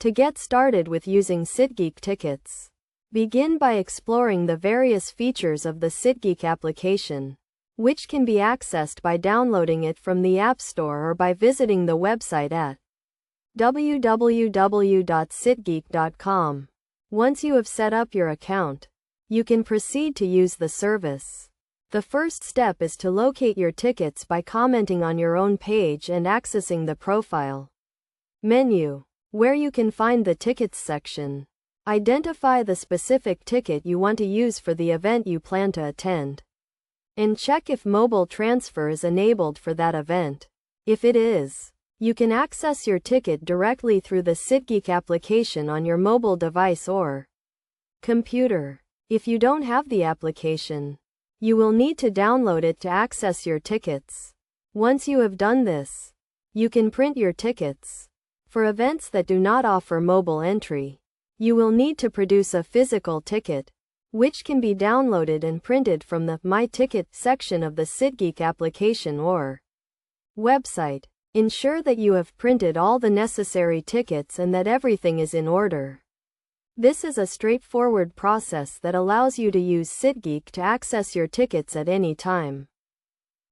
To get started with using Seatgeek Tickets, begin by exploring the various features of the Seatgeek application, which can be accessed by downloading it from the App Store or by visiting the website at www.seatgeek.com. Once you have set up your account, you can proceed to use the service. The first step is to locate your tickets by commenting on your own page and accessing the profile menu, where you can find the Tickets section. Identify the specific ticket you want to use for the event you plan to attend, and check if mobile transfer is enabled for that event. If it is, you can access your ticket directly through the Seatgeek application on your mobile device or computer. If you don't have the application, you will need to download it to access your tickets. Once you have done this, you can print your tickets. For events that do not offer mobile entry, you will need to produce a physical ticket, which can be downloaded and printed from the My Ticket section of the Seatgeek application or website. Ensure that you have printed all the necessary tickets and that everything is in order. This is a straightforward process that allows you to use Seatgeek to access your tickets at any time.